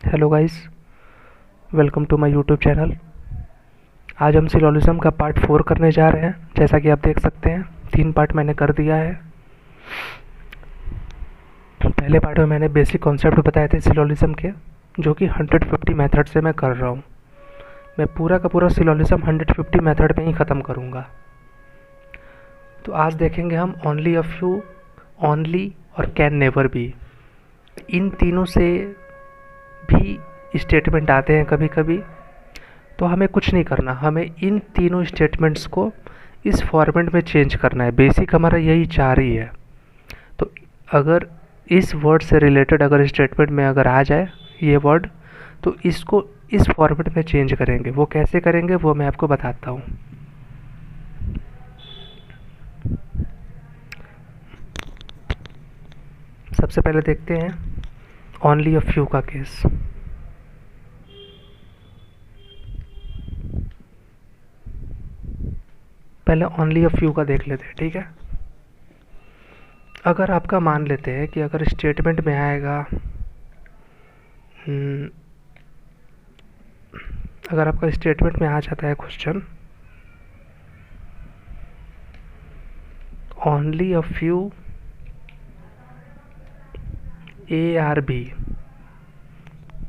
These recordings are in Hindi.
Hello guys, welcome to my YouTube channel. आज हम सिलोजिज्म का पार्ट 4 करने जा रहे हैं। जैसा कि आप देख सकते हैं 3 पार्ट मैंने कर दिया है। पहले पार्ट में मैंने बेसिक कॉन्सेप्ट बताए थे सिलोजिज्म के, जो कि 150 मेथड से मैं कर रहा हूँ। मैं पूरा का पूरा सिलोजिज्म 150 मेथड में ही ख़त्म करूँगा। तो आज देखेंगे हम ओनली, अ फ्यू, ओनली और कैन नेवर बी। इन तीनों से भी स्टेटमेंट आते हैं कभी कभी, तो हमें कुछ नहीं करना, हमें इन तीनों स्टेटमेंट्स को इस फॉर्मेट में चेंज करना है। बेसिक हमारा यही चार ही है। तो अगर इस वर्ड से रिलेटेड अगर स्टेटमेंट में अगर आ जाए ये वर्ड, तो इसको इस फॉर्मेट में चेंज करेंगे। वो कैसे करेंगे वो मैं आपको बताता हूँ। सबसे पहले देखते हैं ओनली अ फ्यू का केस। पहले ओनली अ फ्यू का देख लेते हैं, ठीक है। अगर आपका मान लेते हैं कि अगर स्टेटमेंट में आएगा, अगर आपका स्टेटमेंट में आ जाता है question only a few A are B,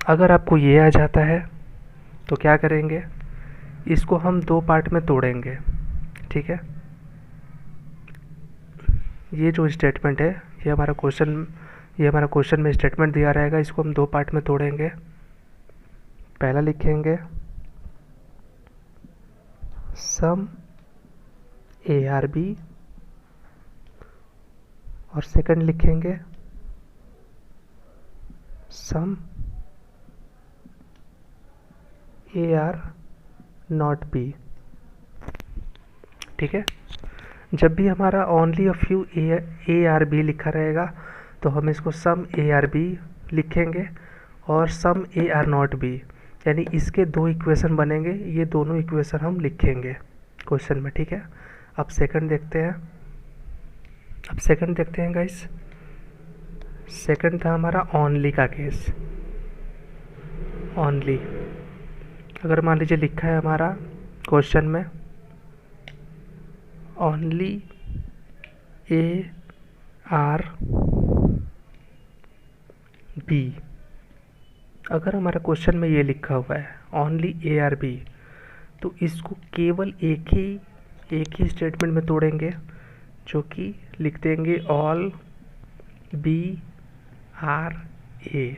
अगर आपको ये आ जाता है तो क्या करेंगे, इसको हम दो पार्ट में तोड़ेंगे, ठीक है। ये जो स्टेटमेंट है ये हमारा क्वेश्चन में स्टेटमेंट दिया रहेगा। इसको हम दो पार्ट में तोड़ेंगे। पहला लिखेंगे सम ए आर बी और सेकंड लिखेंगे some A are not B, ठीक है। जब भी हमारा only a few A are B लिखा रहेगा तो हम इसको सम ए आर बी लिखेंगे और सम ए आर नॉट बी, यानी इसके दो इक्वेशन बनेंगे। ये दोनों इक्वेशन हम लिखेंगे क्वेश्चन में, ठीक है। अब सेकंड देखते हैं गाइस। सेकंड था हमारा ओनली का केस। ओनली अगर मान लीजिए लिखा है हमारा क्वेश्चन में ओनली ए आर बी, अगर हमारा क्वेश्चन में ये लिखा हुआ है only A are B, B इसको केवल एक ही स्टेटमेंट में तोड़ेंगे, जो कि लिख देंगे ऑल बी आर ए।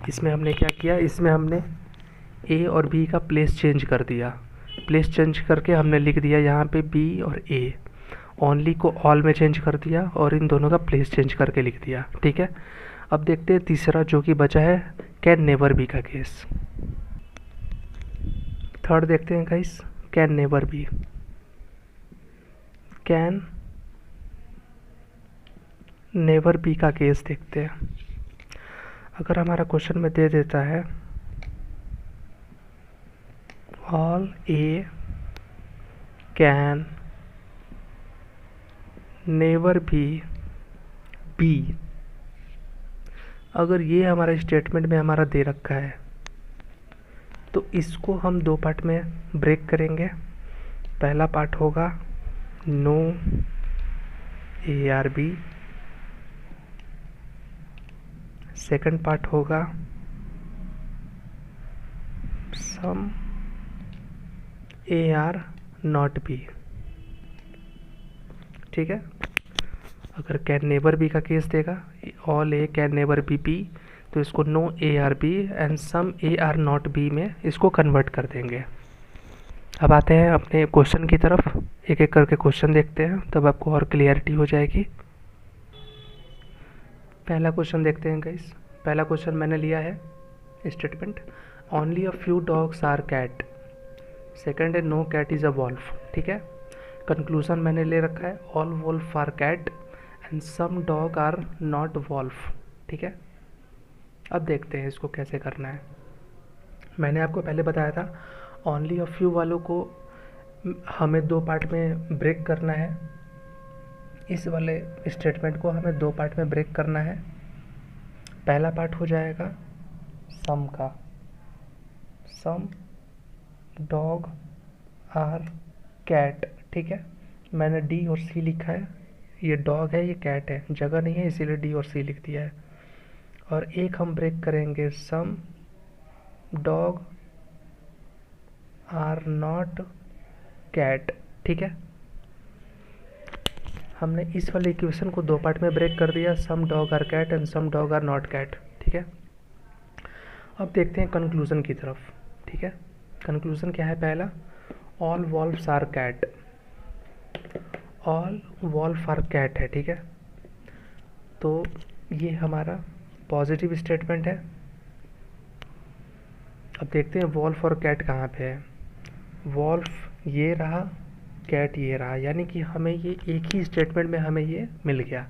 इसमें हमने क्या किया, इसमें हमने ए और बी का प्लेस चेंज कर दिया। प्लेस चेंज करके हमने लिख दिया यहाँ पे बी और ए। ओनली को ऑल में चेंज कर दिया और इन दोनों का प्लेस चेंज करके लिख दिया, ठीक है। अब देखते हैं तीसरा जो कि बचा है कैन नेवर बी का केस। थर्ड देखते हैं guys, can never be. Can never be का केस देखते हैं। अगर हमारा क्वेश्चन में दे देता है all A can never be B, अगर ये हमारा स्टेटमेंट में हमारा दे रखा है तो इसको हम दो पार्ट में ब्रेक करेंगे। पहला पार्ट होगा no A are B, second part होगा some A are not B, ठीक है। अगर कैन नेवर बी का केस देगा all A can never be B, B इसको no A are B and some A are not B में इसको कन्वर्ट कर देंगे। अब आते हैं अपने क्वेश्चन की तरफ, एक एक करके क्वेश्चन देखते हैं, तब आपको और क्लियरिटी हो जाएगी। पहला क्वेश्चन देखते हैं गाइस। पहला क्वेश्चन मैंने लिया है statement only a few dogs are cat, second है no cat is a wolf, ठीक है। कंक्लूजन मैंने ले रखा है all wolf are cat and some dog are not wolf, ठीक है। अब देखते हैं इसको कैसे करना है। मैंने आपको पहले बताया था ओनली अ फ्यू वालों को हमें दो पार्ट में ब्रेक करना है। इस वाले स्टेटमेंट को हमें दो पार्ट में ब्रेक करना है। पहला पार्ट हो जाएगा सम का, सम डॉग आर कैट, ठीक है। मैंने डी और सी लिखा है, ये डॉग है ये कैट है, जगह नहीं है इसीलिए डी और सी लिख दिया है। और एक हम ब्रेक करेंगे, सम डॉग आर नॉट कैट, ठीक है। हमने इस वाले इक्वेशन को दो पार्ट में ब्रेक कर दिया, some dog are cat and some dog are not cat, ठीक है। अब देखते हैं कंक्लूजन की तरफ, ठीक है। कंक्लूजन क्या है? पहला, all wolves are cat, all wolf are cat है, ठीक है। तो ये हमारा पॉजिटिव स्टेटमेंट है। अब देखते हैं वॉल्व और कैट कहाँ पे है। वॉल्व ये रहा, कैट ये रहा, यानी कि हमें ये एक ही स्टेटमेंट में हमें ये मिल गया,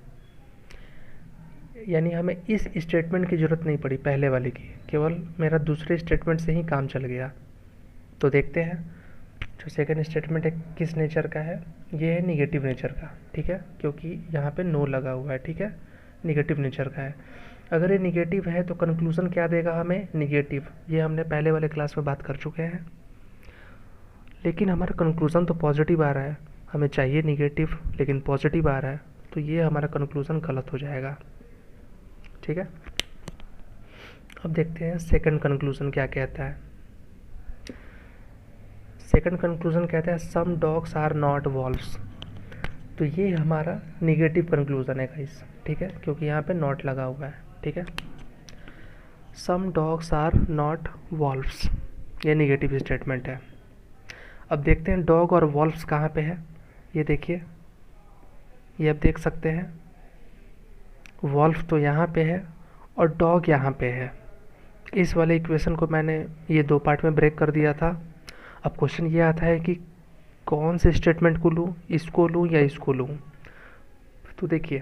यानी हमें इस स्टेटमेंट की ज़रूरत नहीं पड़ी पहले वाले की, केवल मेरा दूसरे स्टेटमेंट से ही काम चल गया। तो देखते हैं जो सेकंड स्टेटमेंट है किस नेचर का है। ये है निगेटिव नेचर का, ठीक है, क्योंकि यहाँ पे नो लगा हुआ है, ठीक है, निगेटिव नेचर का है। अगर ये निगेटिव है तो कंक्लूजन क्या देगा हमें? निगेटिव। ये हमने पहले वाले क्लास में बात कर चुके हैं। लेकिन हमारा कंक्लूजन तो पॉजिटिव आ रहा है, हमें चाहिए निगेटिव लेकिन पॉजिटिव आ रहा है, तो ये हमारा कंक्लूजन गलत हो जाएगा, ठीक है। अब देखते हैं सेकंड कंक्लूजन क्या कहता है। सेकंड कंक्लूजन कहता है some dogs are not wolves. तो ये हमारा निगेटिव कंक्लूजन है गाइस, ठीक है, क्योंकि यहाँ पे नॉट लगा हुआ है, ठीक है। Some dogs are not wolves, ये निगेटिव स्टेटमेंट है। अब देखते हैं डॉग और वॉल्व्स कहाँ पे है। ये देखिए, ये आप देख सकते हैं, वॉल्व तो यहाँ पे है और डॉग यहाँ पे है। इस वाले इक्वेशन को मैंने ये दो पार्ट में ब्रेक कर दिया था। अब क्वेश्चन ये आता है कि कौन से स्टेटमेंट को लूँ, इसको लूँ या इसको लूँ। तो देखिए,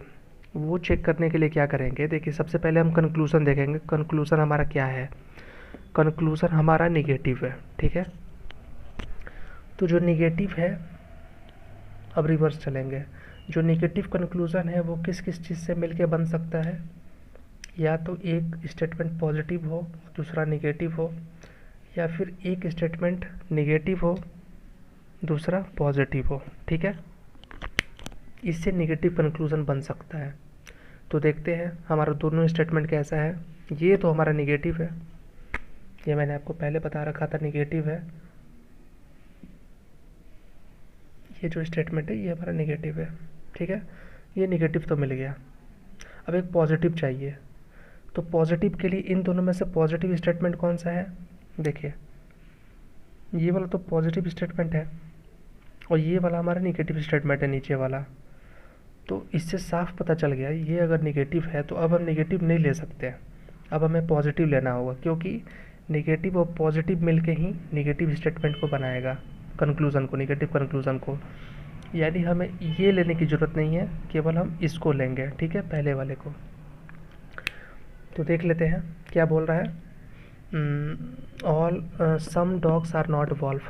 वो चेक करने के लिए क्या करेंगे, देखिए सबसे पहले हम कंक्लूजन देखेंगे। कंक्लूजन हमारा क्या है? कंक्लूजन हमारा निगेटिव है, ठीक है। तो जो निगेटिव है, अब रिवर्स चलेंगे, जो निगेटिव कंक्लूजन है वो किस किस चीज़ से मिलके बन सकता है? या तो एक स्टेटमेंट पॉजिटिव हो, दूसरा निगेटिव हो, या फिर एक स्टेटमेंट निगेटिव हो, दूसरा पॉजिटिव हो, ठीक है। इससे निगेटिव कंक्लूजन बन सकता है। तो देखते हैं हमारा दोनों स्टेटमेंट कैसा है। ये तो हमारा निगेटिव है, ये मैंने आपको पहले बता रखा था निगेटिव है। ये जो स्टेटमेंट है ये हमारा निगेटिव है, ठीक है, ये निगेटिव तो मिल गया। अब एक पॉजिटिव चाहिए, तो पॉजिटिव के लिए इन दोनों में से पॉजिटिव स्टेटमेंट कौन सा है? देखिए, ये वाला तो पॉजिटिव स्टेटमेंट है और ये वाला हमारा निगेटिव स्टेटमेंट है नीचे वाला। तो इससे साफ पता चल गया ये अगर निगेटिव है तो अब हम निगेटिव नहीं ले सकते हैं, अब हमें पॉजिटिव लेना होगा, क्योंकि निगेटिव और पॉजिटिव मिलके ही निगेटिव स्टेटमेंट को बनाएगा, कंक्लूज़न को, निगेटिव कंक्लूज़न को। यानी हमें ये लेने की ज़रूरत नहीं है, केवल हम इसको लेंगे, ठीक है, पहले वाले को। तो देख लेते हैं क्या बोल रहा है। All some dogs are not wolf.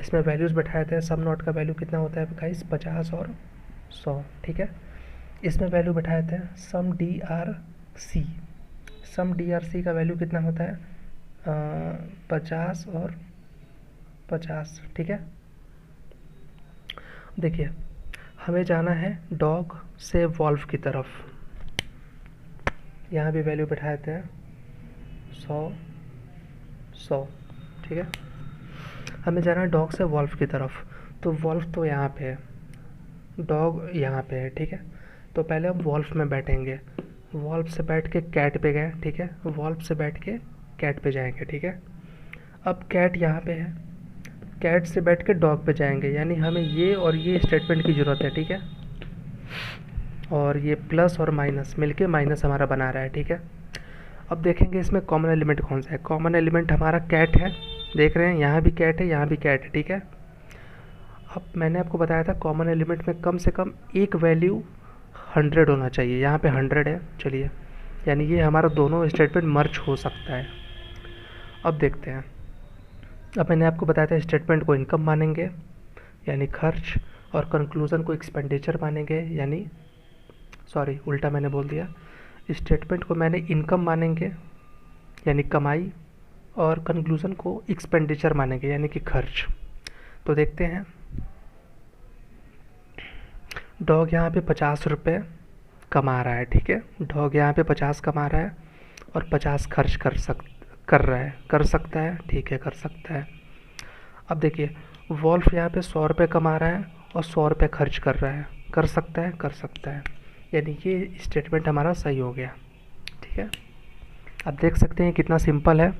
इसमें वैल्यूज़ बैठाए थे, सम नॉट का वैल्यू कितना होता है गाइस? 50 और 100, ठीक है। इसमें वैल्यू बैठाए थे सम डी आर सी, सम डी आर सी का वैल्यू कितना होता है? 50 और 50, ठीक है। देखिए, हमें जाना है डॉग से वॉल्व की तरफ। यहाँ भी वैल्यू बैठाए थे 100, ठीक है। हमें जाना है डॉग से वॉल्व की तरफ, तो वॉल्व तो यहाँ पे है, डॉग यहाँ पे है, ठीक है। तो पहले हम वॉल्व में बैठेंगे, वॉल्व से बैठ के कैट पे गए, ठीक है, वॉल्व से बैठ के कैट पे जाएंगे, ठीक है। अब कैट यहाँ पे है, कैट से बैठ के डॉग पे जाएंगे, यानी हमें ये और ये स्टेटमेंट की ज़रूरत है, ठीक है। और ये प्लस और माइनस मिलके माइनस हमारा बना रहा है, ठीक है। अब देखेंगे इसमें कॉमन एलिमेंट कौन सा है। कॉमन एलिमेंट हमारा कैट है, देख रहे हैं यहाँ भी कैट है, यहाँ भी कैट है, ठीक है। अब मैंने आपको बताया था कॉमन एलिमेंट में कम से कम एक वैल्यू 100 होना चाहिए, यहाँ पे 100 है, चलिए, यानी ये हमारा दोनों स्टेटमेंट मर्ज हो सकता है। अब देखते हैं, अब मैंने आपको बताया था स्टेटमेंट को इनकम मानेंगे यानी खर्च, और कंक्लूज़न को एक्सपेंडिचर मानेंगे, यानी उल्टा मैंने बोल दिया, स्टेटमेंट को मैंने इनकम मानेंगे यानी कमाई, और कंक्लूज़न को एक्सपेंडिचर मानेंगे यानी कि खर्च। तो देखते हैं, डॉग यहाँ पे 50 रुपये कमा रहा है, ठीक है। डॉग यहाँ पे 50 कमा रहा है और 50 खर्च कर रहा है, कर सकता है, ठीक है, कर सकता है। अब देखिए, वॉल्फ यहाँ पे 100 रुपये कमा रहा है और 100 रुपये खर्च कर रहा है, कर सकता है, कर सकता है। यानी ये स्टेटमेंट हमारा सही हो गया, ठीक है। आप देख सकते हैं कितना सिंपल है।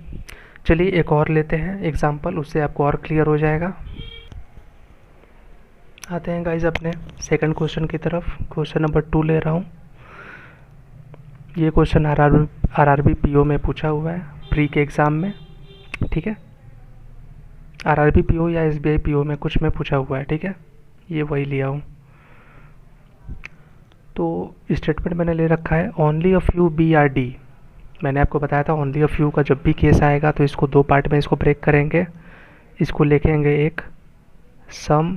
चलिए एक और लेते हैं एग्जाम्पल, उससे आपको और क्लियर हो जाएगा। आते हैं गाइज अपने सेकंड क्वेश्चन की तरफ। क्वेश्चन नंबर 2 ले रहा हूँ। ये क्वेश्चन आरआरबी पीओ में पूछा हुआ है, प्री के एग्ज़ाम में, ठीक है। आरआरबी पीओ या एसबीआई पीओ में कुछ में पूछा हुआ है, ठीक है। ये वही लिया हूँ। तो स्टेटमेंट मैंने ले रखा है, ओनली अ फ्यू BRD। मैंने आपको बताया था ओनली अ फ्यू का जब भी केस आएगा तो इसको 2 पार्ट में इसको ब्रेक करेंगे। इसको लिखेंगे एक some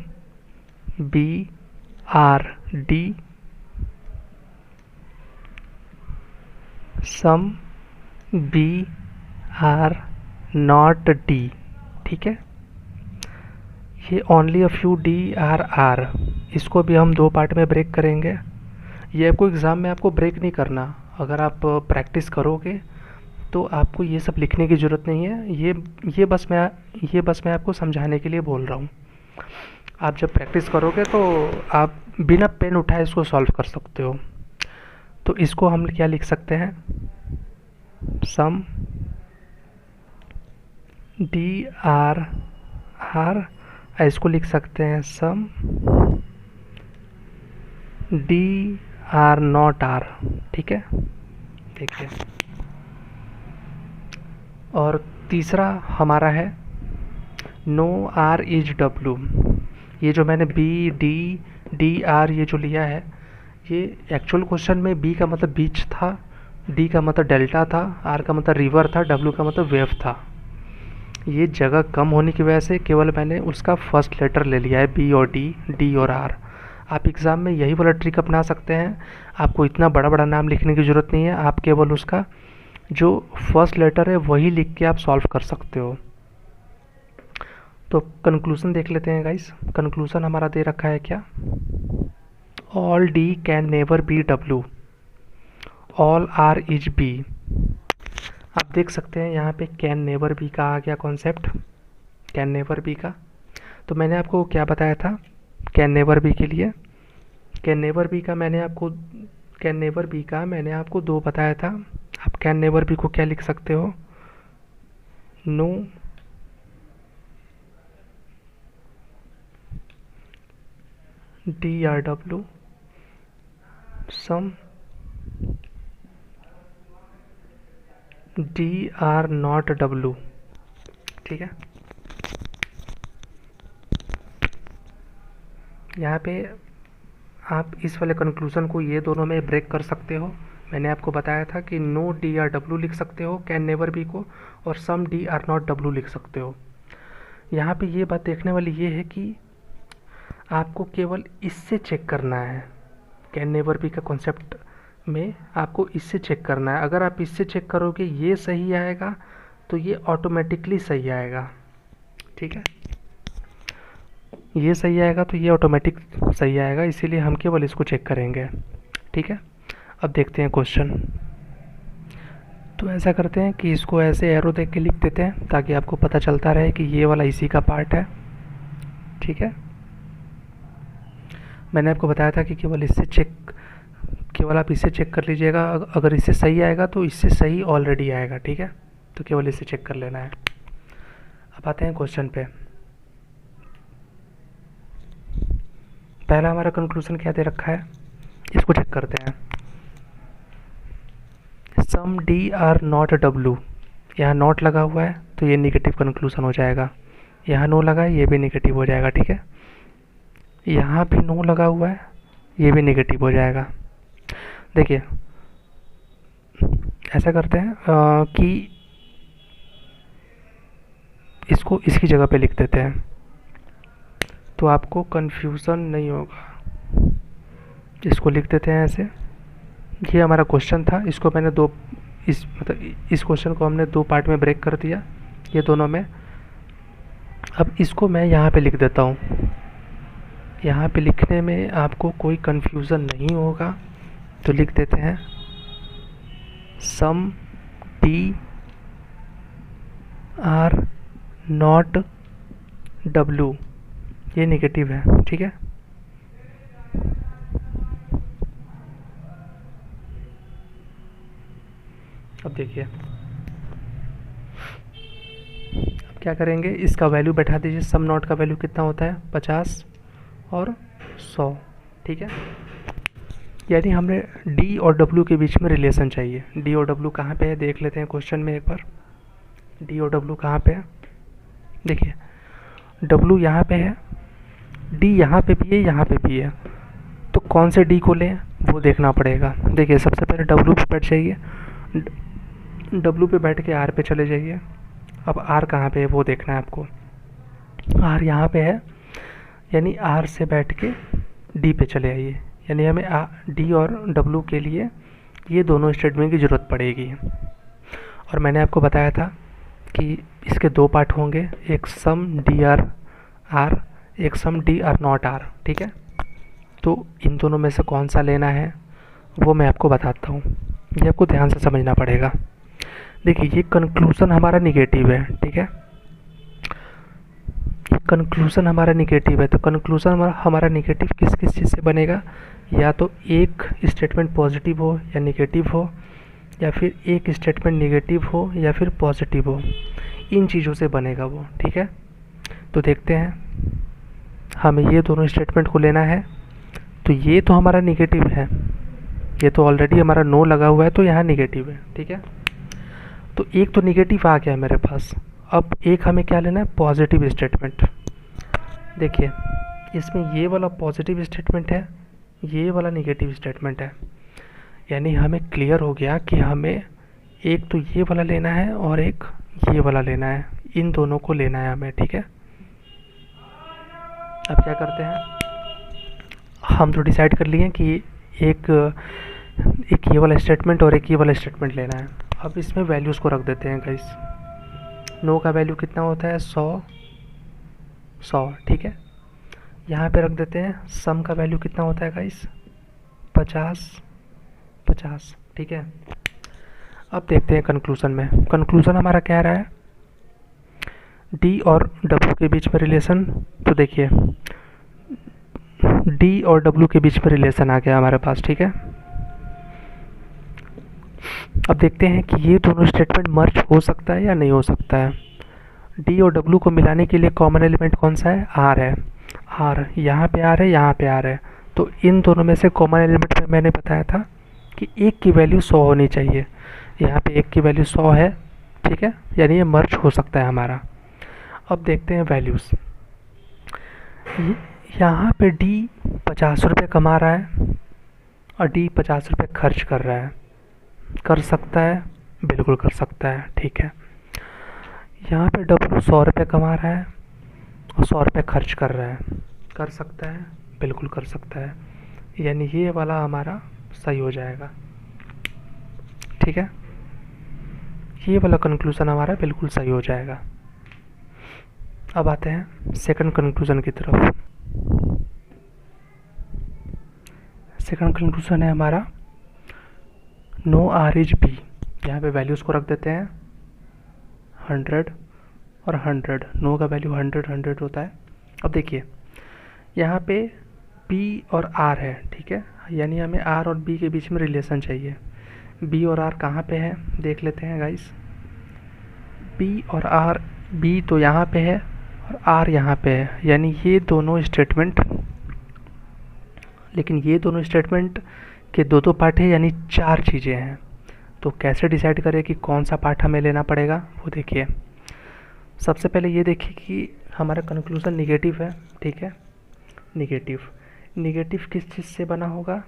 BRD, some BR not D, ठीक है। ये ओनली अ फ्यू DRR, इसको भी हम 2 पार्ट में ब्रेक करेंगे। ये आपको एग्ज़ाम में आपको ब्रेक नहीं करना, अगर आप प्रैक्टिस करोगे तो आपको ये सब लिखने की ज़रूरत नहीं है। ये बस मैं आपको समझाने के लिए बोल रहा हूँ। आप जब प्रैक्टिस करोगे तो आप बिना पेन उठाए इसको सॉल्व कर सकते हो। तो इसको हम क्या लिख सकते हैं, सम DRR, इसको लिख सकते हैं सम DR नॉट R, ठीक है। देखिए, और तीसरा हमारा है नो R इज W। ये जो मैंने BDR ये जो लिया है, ये एक्चुअल क्वेश्चन में B का मतलब बीच था, D का मतलब डेल्टा था, R का मतलब रिवर था, W का मतलब वेव था। ये जगह कम होने की वजह से केवल मैंने उसका फर्स्ट लेटर ले लिया है, B और D और R। आप एग्ज़ाम में यही वाला ट्रिक अपना सकते हैं। आपको इतना बड़ा बड़ा नाम लिखने की ज़रूरत नहीं है, आप केवल उसका जो फर्स्ट लेटर है वही लिख के आप सॉल्व कर सकते हो। तो कंक्लूज़न देख लेते हैं गाइस। कंक्लूज़न हमारा दे रखा है क्या, all D can never B W, all R is B। आप देख सकते हैं यहाँ पे कैन नेवर बी का आ गया कॉन्सेप्ट, कैन नेवर बी का। तो मैंने आपको क्या बताया था कैन नेवर बी के लिए, कैन नेवर बी का मैंने आपको 2 बताया था। आप कैन नेवर बी को क्या लिख सकते हो, no DRW some DR not W, ठीक है। यहाँ पे आप इस वाले कंक्लूज़न को ये दोनों में ब्रेक कर सकते हो। मैंने आपको बताया था कि नो DRW लिख सकते हो कैन नेवर बी को, और सम DR नॉट W लिख सकते हो। यहाँ पे ये बात देखने वाली ये है कि आपको केवल इससे चेक करना है, कैन नेवर बी का कॉन्सेप्ट में आपको इससे चेक करना है। अगर आप इससे चेक करोगे ये सही आएगा तो ये ऑटोमेटिकली सही आएगा, ठीक है। ये सही आएगा तो ये ऑटोमेटिक सही आएगा, इसीलिए हम केवल इसको चेक करेंगे, ठीक है। अब देखते हैं क्वेश्चन। तो ऐसा करते हैं कि इसको ऐसे एरो देख के लिख देते हैं ताकि आपको पता चलता रहे कि ये वाला इसी का पार्ट है, ठीक है। मैंने आपको बताया था कि केवल आप इससे चेक कर लीजिएगा। अगर इससे सही आएगा तो इससे सही ऑलरेडी आएगा, ठीक है। तो केवल इससे चेक कर लेना है। अब आते हैं क्वेश्चन पे। पहला हमारा कंक्लूजन क्या दे रखा है, इसको चेक करते हैं। सम DR नॉट W, यहाँ नॉट लगा हुआ है तो ये निगेटिव कंक्लूजन हो जाएगा। यहाँ नो लगा है, ये भी निगेटिव हो जाएगा, ठीक है। यहाँ भी नो लगा हुआ है, ये भी निगेटिव हो जाएगा। देखिए ऐसा करते हैं कि इसको इसकी जगह पे लिख देते हैं तो आपको कंफ्यूजन नहीं होगा। इसको लिख देते हैं ऐसे। ये हमारा क्वेश्चन था, इसको मैंने इस मतलब इस क्वेश्चन को हमने 2 पार्ट में ब्रेक कर दिया, ये दोनों में। अब इसको मैं यहाँ पे लिख देता हूँ। यहाँ पे लिखने में आपको कोई कन्फ्यूज़न नहीं होगा, तो लिख देते हैं सम डी आर नॉट डब्लू, ये नेगेटिव है, ठीक है। अब देखिए, अब क्या करेंगे, इसका वैल्यू बैठा दीजिए। सम नॉट का वैल्यू कितना होता है, 50 और 100, ठीक है। यानी हमने डी और डब्ल्यू के बीच में रिलेशन चाहिए। डी और डब्ल्यू कहाँ पे है देख लेते हैं क्वेश्चन में एक बार। डी और डब्ल्यू कहाँ पे है, देखिए डब्ल्यू यहाँ पे है, डी यहाँ पे भी है, यहाँ पे भी है, तो कौन से डी को लें वो देखना पड़ेगा। देखिए सबसे पहले डब्ल्यू पे बैठ जाइए, डब्ल्यू पे बैठ के आर पे चले जाइए। अब आर कहाँ पे है वो देखना है आपको। आर यहाँ पे है, यानी आर से बैठ के डी पे चले आइए। यानी हमें डी और डब्ल्यू के लिए ये दोनों स्टेटमेंट की ज़रूरत पड़ेगी। और मैंने आपको बताया था कि इसके 2 पार्ट होंगे, एक सम डी आर आर, एक सम डी आर नॉट आर, ठीक है। तो इन दोनों में से कौन सा लेना है वो मैं आपको बताता हूँ, ये आपको ध्यान से समझना पड़ेगा। देखिए ये कंक्लूज़न हमारा निगेटिव है, ठीक है। ये कंक्लूज़न हमारा निगेटिव है, तो कंक्लूज़न हमारा निगेटिव किस किस चीज़ से बनेगा, या तो एक स्टेटमेंट पॉजिटिव हो या निगेटिव हो, या फिर एक स्टेटमेंट निगेटिव हो या फिर पॉजिटिव हो, इन चीज़ों से बनेगा वो, ठीक है। तो देखते हैं, हमें ये दोनों स्टेटमेंट को लेना है। तो ये तो हमारा निगेटिव है, ये तो ऑलरेडी हमारा नो लगा हुआ है, तो यहाँ निगेटिव है, ठीक है। तो एक तो निगेटिव आ गया मेरे पास। अब एक हमें क्या लेना है, पॉजिटिव स्टेटमेंट। देखिए इसमें ये वाला पॉजिटिव स्टेटमेंट है, ये वाला निगेटिव स्टेटमेंट है। यानी हमें क्लियर हो गया कि हमें एक तो ये वाला लेना है और एक ये वाला लेना है, इन दोनों को लेना है हमें, ठीक है। अब क्या करते हैं, हम तो डिसाइड कर लिए कि एक ये वाला स्टेटमेंट और एक ये वाला स्टेटमेंट लेना है। अब इसमें वैल्यूज़ को रख देते हैं गाइस। नो का वैल्यू कितना होता है, 100, ठीक है। यहाँ पे रख देते हैं सम का वैल्यू कितना होता है गाइस, 50, ठीक है। अब देखते हैं कंक्लूज़न में। कंक्लूज़न हमारा क्या रहा है, डी और डब्ल्यू के बीच में रिलेशन। तो देखिए डी और डब्ल्यू के बीच में रिलेशन आ गया हमारे पास, ठीक है। अब देखते हैं कि ये दोनों स्टेटमेंट मर्ज हो सकता है या नहीं हो सकता है। डी और डब्ल्यू को मिलाने के लिए कॉमन एलिमेंट कौन सा है, आर है। आर यहाँ पे आर है, यहाँ पे आर है, तो इन दोनों में से कॉमन एलिमेंट में मैंने बताया था कि एक की वैल्यू 100 होनी चाहिए। यहाँ पे एक की वैल्यू 100 है, ठीक है, यानी ये मर्ज हो सकता है हमारा। अब देखते हैं वैल्यूज़। यहाँ पे डी 50 रुपये कमा रहा है और डी 50 रुपये खर्च कर रहा है। कर सकता है, बिल्कुल कर सकता है, ठीक है। यहाँ पे डब्ल्यू 100 रुपये कमा रहा है और 100 रुपये खर्च कर रहा है। कर सकता है, बिल्कुल कर सकता है, यानी ये वाला हमारा सही हो जाएगा, ठीक है। ये वाला कंक्लूज़न हमारा बिल्कुल सही हो जाएगा। अब आते हैं सेकंड कंक्लूज़न की तरफ। सेकंड कंक्लूज़न है हमारा नो आर इज बी। यहाँ पे वैल्यूज़ को रख देते हैं 100 और 100। नो का वैल्यू 100 होता है। अब देखिए यहाँ पे बी और आर है, ठीक है, यानी हमें आर और बी के बीच में रिलेशन चाहिए। बी और आर कहाँ पे है देख लेते हैं गाइस। बी और आर, बी तो यहाँ पे है और आर यहाँ पे है, यानी ये दोनों स्टेटमेंट, लेकिन ये दोनों स्टेटमेंट के दो पार्ट है, यानी 4 चीज़ें हैं। तो कैसे डिसाइड करें कि कौन सा पार्ट हमें लेना पड़ेगा, वो देखिए। सबसे पहले ये देखिए कि हमारा कंक्लूज़न निगेटिव है, ठीक है। निगेटिव किस चीज़ से बना होगा,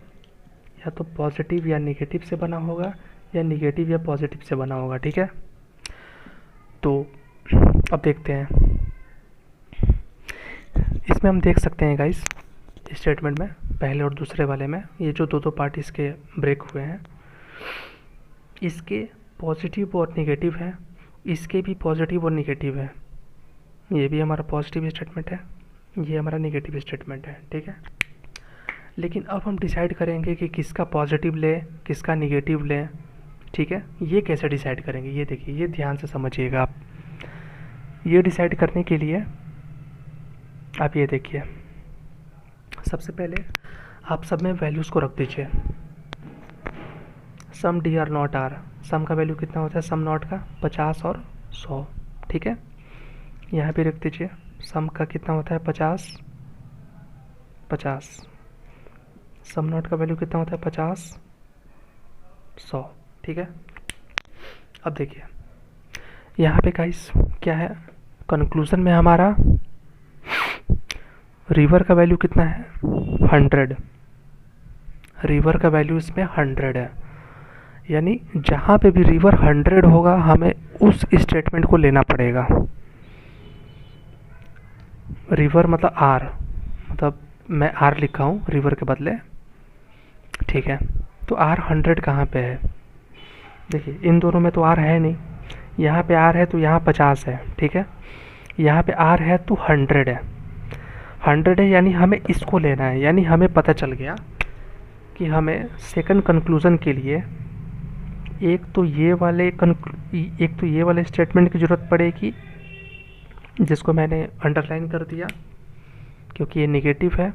या तो पॉजिटिव या निगेटिव से बना होगा, या निगेटिव या पॉजिटिव से बना होगा, ठीक है। तो अब देखते हैं, इसमें हम देख सकते हैं गाइस, स्टेटमेंट में पहले और दूसरे वाले में ये जो दो पार्ट इसके ब्रेक हुए हैं, इसके पॉजिटिव और निगेटिव है, इसके भी पॉजिटिव और निगेटिव है। ये भी हमारा पॉजिटिव स्टेटमेंट है, ये हमारा निगेटिव स्टेटमेंट है, ठीक है। लेकिन अब हम डिसाइड करेंगे कि किसका पॉजिटिव ले, किसका निगेटिव ले, ठीक है। ये कैसे डिसाइड करेंगे, ये देखिए, ये ध्यान से समझिएगा आप। ये डिसाइड करने के लिए आप ये देखिए, सबसे पहले आप सब में वैल्यूज़ को रख दीजिए। सम डी आर नॉट आर, सम का वैल्यू कितना होता है सम नॉट का, 50 और 100, ठीक है। यहाँ पे रख दीजिए, सम का कितना होता है 50, 50, सम नॉट का वैल्यू कितना होता है 50, 100, ठीक है। अब देखिए यहाँ पे गाइस क्या है, कंक्लूजन में हमारा रिवर का वैल्यू कितना है 100, रिवर का वैल्यू इसमें 100 है। यानी जहाँ पे भी रिवर 100 होगा हमें उस स्टेटमेंट को लेना पड़ेगा। रिवर मतलब आर, मतलब मैं आर लिखा हूँ रिवर के बदले, ठीक है। तो आर 100 कहाँ पे है, देखिए इन दोनों में तो आर है नहीं, यहाँ पे आर है तो यहाँ 50 है, ठीक है। यहाँ पे आर है तो 100 है, 100 है, यानी हमें इसको लेना है। यानी हमें पता चल गया कि हमें सेकंड कंक्लूज़न के लिए एक तो ये वाले स्टेटमेंट की ज़रूरत पड़ेगी, जिसको मैंने अंडरलाइन कर दिया क्योंकि ये नेगेटिव है।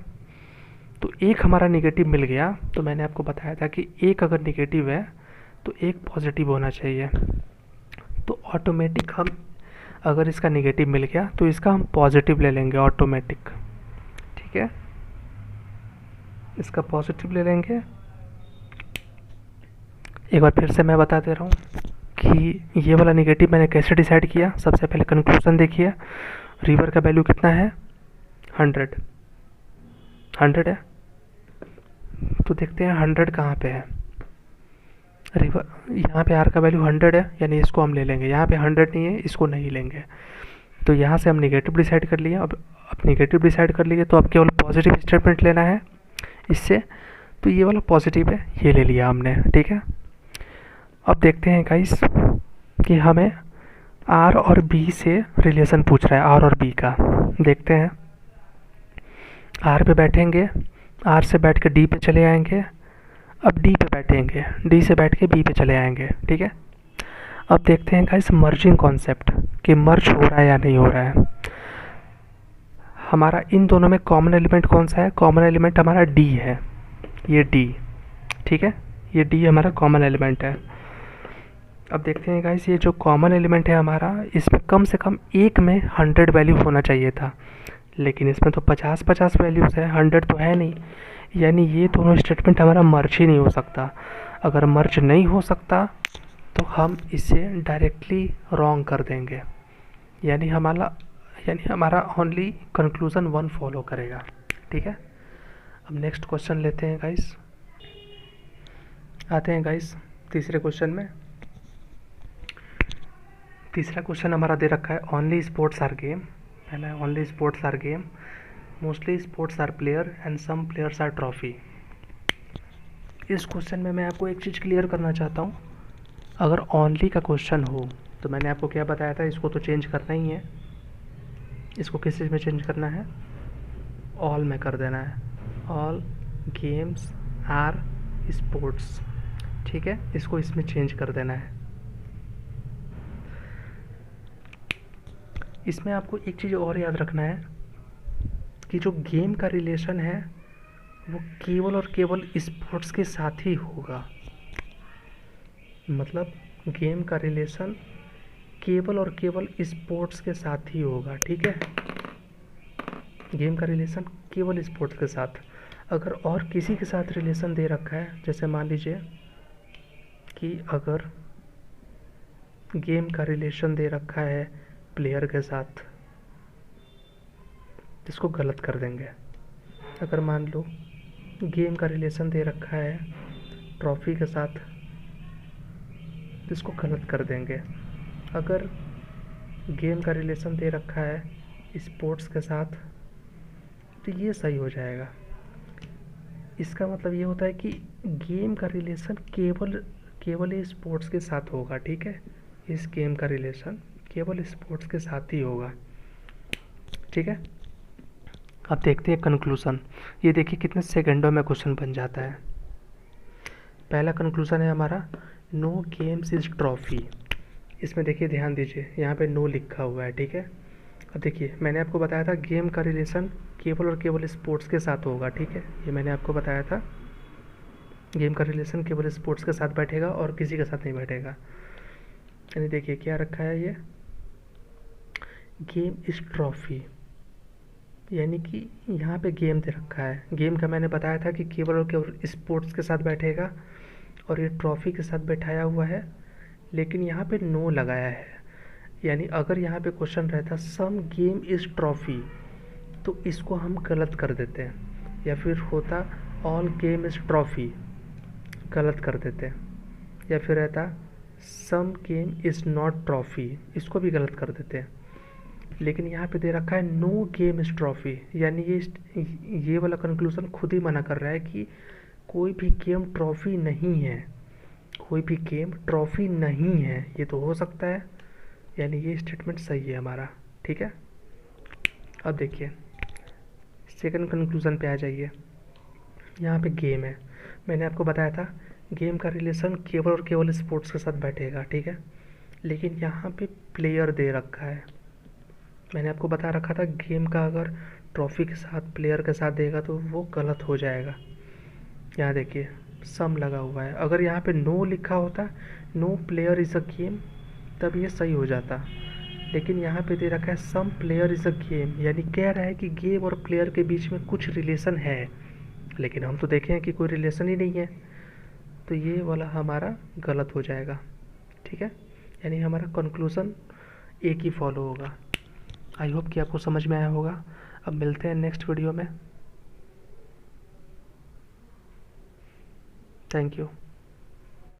तो एक हमारा नेगेटिव मिल गया, तो मैंने आपको बताया था कि एक अगर नेगेटिव है तो एक पॉजिटिव होना चाहिए। तो ऑटोमेटिक हम अगर इसका नेगेटिव मिल गया तो इसका हम पॉजिटिव ले लेंगे ऑटोमेटिक, ठीक है। इसका पॉजिटिव ले लेंगे। एक बार फिर से मैं बता दे रहा हूँ कि ये वाला नेगेटिव मैंने कैसे डिसाइड किया। सबसे पहले कंक्लूजन देखिए, रिवर का वैल्यू कितना है 100, 100 है। तो देखते हैं 100 कहाँ पे है, रिवर यहाँ पे आर का वैल्यू 100 है, यानी इसको हम ले लेंगे। यहाँ पे 100 नहीं है, इसको नहीं लेंगे। तो यहाँ से हम नेगेटिव डिसाइड कर लिए। अब नेगेटिव डिसाइड कर लिए तो अब केवल पॉजिटिव स्टेटमेंट लेना है इससे। तो ये वाला पॉजिटिव है, ये ले लिया हमने, ठीक है। अब देखते हैं गाइस कि हमें आर और बी से रिलेशन पूछ रहा है, आर और बी का। देखते हैं, आर पे बैठेंगे, आर से बैठ के डी पे चले आएंगे, अब डी पे बैठेंगे, डी से बैठ के बी पे चले आएंगे, ठीक है। अब देखते हैं गाइस मर्जिंग कॉन्सेप्ट कि मर्ज हो रहा है या नहीं हो रहा है। हमारा इन दोनों में कॉमन एलिमेंट कौन सा है, कॉमन एलिमेंट हमारा डी है, ये डी, ठीक है। ये डी हमारा कॉमन एलिमेंट है। अब देखते हैं गाइस, ये जो कॉमन एलिमेंट है हमारा, इसमें कम से कम एक में 100 वैल्यू होना चाहिए था, लेकिन इसमें तो 50-50 वैल्यूज़ है, 100 तो है नहीं। यानी ये दोनों स्टेटमेंट हमारा मर्ज ही नहीं हो सकता। अगर मर्ज नहीं हो सकता तो हम इसे डायरेक्टली रॉन्ग कर देंगे, यानी हमारा ओनली कंक्लूज़न 1 फॉलो करेगा, ठीक है। अब नेक्स्ट क्वेश्चन लेते हैं गाइस, आते हैं गाइस तीसरे क्वेश्चन में। तीसरा क्वेश्चन हमारा दे रखा है ओनली स्पोर्ट्स आर गेम। पहला है only sports are game, mostly sports are player and some players are trophy. इस क्वेश्चन में मैं आपको एक चीज़ क्लियर करना चाहता हूँ। अगर ओनली का क्वेश्चन हो तो मैंने आपको क्या बताया था, इसको तो चेंज करना ही है। इसको किस चीज़ में चेंज करना है, ऑल में कर देना है, ऑल गेम्स आर स्पोर्ट्स, ठीक है। इसको इसमें चेंज कर देना है। इसमें आपको एक चीज़ और याद रखना है कि जो गेम का रिलेशन है वो केवल और केवल स्पोर्ट्स के साथ ही होगा। मतलब गेम का रिलेशन केवल और केवल स्पोर्ट्स के साथ ही होगा, ठीक है। गेम का रिलेशन केवल स्पोर्ट्स के साथ। अगर और किसी के साथ रिलेशन दे रखा है, जैसे मान लीजिए कि अगर गेम का रिलेशन दे रखा है प्लेयर के साथ, इसको गलत कर देंगे। अगर मान लो गेम का रिलेशन दे रखा है ट्रॉफी के साथ, इसको गलत कर देंगे। अगर गेम का रिलेशन दे रखा है स्पोर्ट्स के साथ तो ये सही हो जाएगा। इसका मतलब ये होता है कि गेम का रिलेशन केवल केवल ये स्पोर्ट्स के साथ होगा, ठीक है। इस गेम का रिलेशन केवल स्पोर्ट्स के साथ ही होगा, ठीक है। अब देखते हैं कंक्लूज़न। ये देखिए कितने सेकंडों में क्वेश्चन बन जाता है। पहला कंक्लूज़न है हमारा, नो गेम्स इज ट्रॉफी। इसमें देखिए ध्यान दीजिए, यहाँ पे नो लिखा हुआ है, ठीक है। अब देखिए मैंने आपको बताया था गेम का रिलेशन केवल और केवल स्पोर्ट्स के साथ होगा, ठीक है। ये मैंने आपको बताया था, गेम का रिलेशन केवल स्पोर्ट्स के साथ बैठेगा और किसी के साथ नहीं बैठेगा। यानी देखिए क्या रखा है, ये गेम इज ट्रॉफी, यानी कि यहाँ पे गेम दे रखा है। गेम का मैंने बताया था कि केवल और केवल स्पोर्ट्स के साथ बैठेगा और ये ट्रॉफी के साथ बैठाया हुआ है, लेकिन यहाँ पे नो लगाया है। यानी अगर यहाँ पे क्वेश्चन रहता सम गेम इज़ ट्रॉफी तो इसको हम गलत कर देते हैं, या फिर होता ऑल गेम इज़ ट्रॉफी, गलत कर देते हैं। या फिर रहता सम गेम इज़ नॉट ट्रॉफी, इसको भी गलत कर देते हैं। लेकिन यहाँ पे दे रखा है नो गेम इज़ ट्रॉफी, यानी ये वाला कंक्लूज़न खुद ही मना कर रहा है कि कोई भी गेम ट्रॉफी नहीं है, कोई भी गेम ट्रॉफी नहीं है। ये तो हो सकता है, यानी ये स्टेटमेंट सही है हमारा, ठीक है। अब देखिए सेकंड कंक्लूज़न पे आ जाइए। यहाँ पे गेम है, मैंने आपको बताया था गेम का रिलेशन केवल और केवल स्पोर्ट्स के साथ बैठेगा, ठीक है। लेकिन यहाँ पे प्लेयर दे रखा है। मैंने आपको बता रखा था गेम का अगर ट्रॉफी के साथ प्लेयर के साथ देगा तो वो गलत हो जाएगा। यहाँ देखिए सम लगा हुआ है, अगर यहाँ पे नो लिखा होता no player is a game तब ये सही हो जाता। लेकिन यहाँ पे दे रखा है सम प्लेयर इज़ अ गेम, यानी कह रहा है कि गेम और प्लेयर के बीच में कुछ रिलेशन है, लेकिन हम तो देखे हैं कि कोई रिलेशन ही नहीं है, तो ये वाला हमारा गलत हो जाएगा, ठीक है। यानी हमारा कंक्लूज़न एक ही फॉलो होगा। आई होप कि आपको समझ में आया होगा। अब मिलते हैं नेक्स्ट वीडियो में। Thank you.